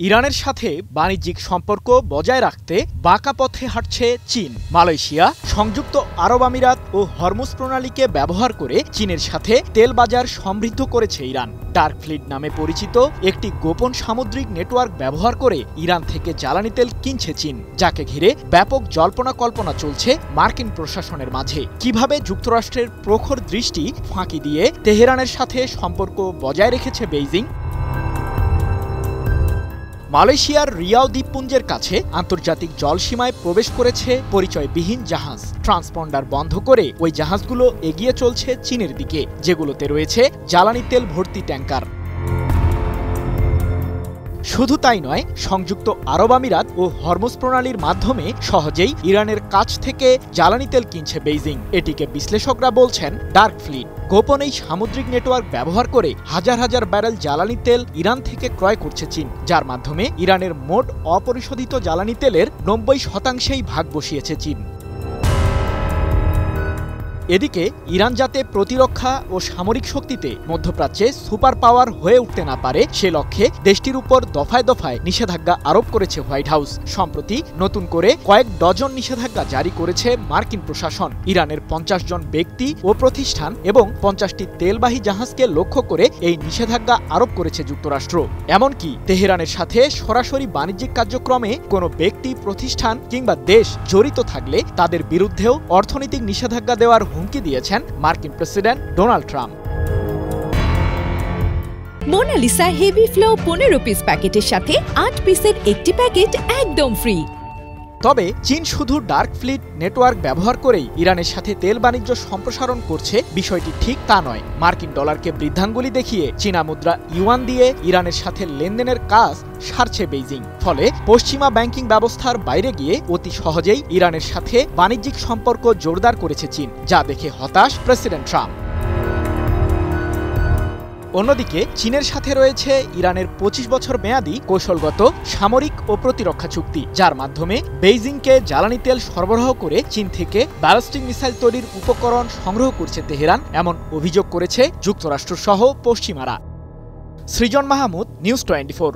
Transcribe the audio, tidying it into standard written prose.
ইরানের সাথে বাণিজ্যিক সম্পর্ক বজায় রাখতে বাঁকা পথে হাঁটছে চীন। মালয়েশিয়া, সংযুক্ত আরব আমিরাত ও হরমুজ প্রণালীকে ব্যবহার করে চীনের সাথে তেল বাজার সমৃদ্ধ করেছে ইরান। ডার্ক ফ্লিট নামে পরিচিত একটি গোপন সামুদ্রিক নেটওয়ার্ক ব্যবহার করে ইরান থেকে জ্বালানি তেল কিনছে চীন, যাকে ঘিরে ব্যাপক জল্পনা কল্পনা চলছে মার্কিন প্রশাসনের মাঝে। কিভাবে যুক্তরাষ্ট্রের প্রখর দৃষ্টি ফাঁকি দিয়ে তেহরানের সাথে সম্পর্ক বজায় রেখেছে বেইজিং? মালয়েশিয়ার রিয়াও দ্বীপপুঞ্জের কাছে আন্তর্জাতিক জলসীমায় প্রবেশ করেছে পরিচয়বিহীন জাহাজ। ট্রান্সপন্ডার বন্ধ করে ওই জাহাজগুলো এগিয়ে চলছে চীনের দিকে, যেগুলোতে রয়েছে জ্বালানি তেল ভর্তি ট্যাঙ্কার। শুধু তাই নয়, সংযুক্ত আরব আমিরাত ও হরমুজ প্রণালীর মাধ্যমে সহজেই ইরানের কাছ থেকে জ্বালানি তেল কিনছে বেইজিং। এটিকে বিশ্লেষকরা বলছেন ডার্ক ফ্লিট। গোপন এই সামুদ্রিক নেটওয়ার্ক ব্যবহার করে হাজার হাজার ব্যারেল জ্বালানি তেল ইরান থেকে ক্রয় করছে চীন, যার মাধ্যমে ইরানের মোট অপরিশোধিত জ্বালানি তেলের ৯০% ভাগ বসিয়েছে চীন। এদিকে ইরান যাতে প্রতিরক্ষা ও সামরিক শক্তিতে মধ্যপ্রাচ্যে সুপার পাওয়ার হয়ে উঠতে না পারে, সে লক্ষ্যে দেশটির উপর দফায় দফায় নিষেধাজ্ঞা আরোপ করেছে হোয়াইট হাউস। সম্প্রতি নতুন করে কয়েক ডজন নিষেধাজ্ঞা জারি করেছে মার্কিন প্রশাসন। ইরানের ৫০ জন ব্যক্তি ও প্রতিষ্ঠান এবং ৫০টি তেলবাহী জাহাজকে লক্ষ্য করে এই নিষেধাজ্ঞা আরোপ করেছে যুক্তরাষ্ট্র। এমনকি তেহরানের সাথে সরাসরি বাণিজ্যিক কার্যক্রমে কোনো ব্যক্তি, প্রতিষ্ঠান কিংবা দেশ জড়িত থাকলে তাদের বিরুদ্ধেও অর্থনৈতিক নিষেধাজ্ঞা দেওয়ার হুমকি দিয়েছেন মার্কিন president Donald Trump. Monalisa heavy flow ১৫ piece প্যাকেটের সাথে ৮ পিসের একটি প্যাকেট একদম ফ্রি। তবে চীন শুধু ডার্ক ফ্লিট নেটওয়ার্ক ব্যবহার করেই ইরানের সাথে তেল বাণিজ্য সম্প্রসারণ করছে, বিষয়টি ঠিক তা নয়। মার্কিন ডলারকে বৃদ্ধাঙ্গুলি দেখিয়ে চীনা মুদ্রা ইউয়ান দিয়ে ইরানের সাথে লেনদেনের কাজ সারছে বেইজিং। ফলে পশ্চিমা ব্যাংকিং ব্যবস্থার বাইরে গিয়ে অতি সহজেই ইরানের সাথে বাণিজ্যিক সম্পর্ক জোরদার করেছে চীন, যা দেখে হতাশ প্রেসিডেন্ট ট্রাম্প। অন্যদিকে চীনের সাথে রয়েছে ইরানের ২৫ বছর মেয়াদী কৌশলগত, সামরিক ও প্রতিরক্ষা চুক্তি, যার মাধ্যমে বেইজিংকে জ্বালানি তেল সরবরাহ করে চীন থেকে ব্যালিস্টিক মিসাইল তৈরির উপকরণ সংগ্রহ করছে তেহরান, এমন অভিযোগ করেছে যুক্তরাষ্ট্র সহ পশ্চিমারা। সৃজন মাহমুদ, নিউজ 24।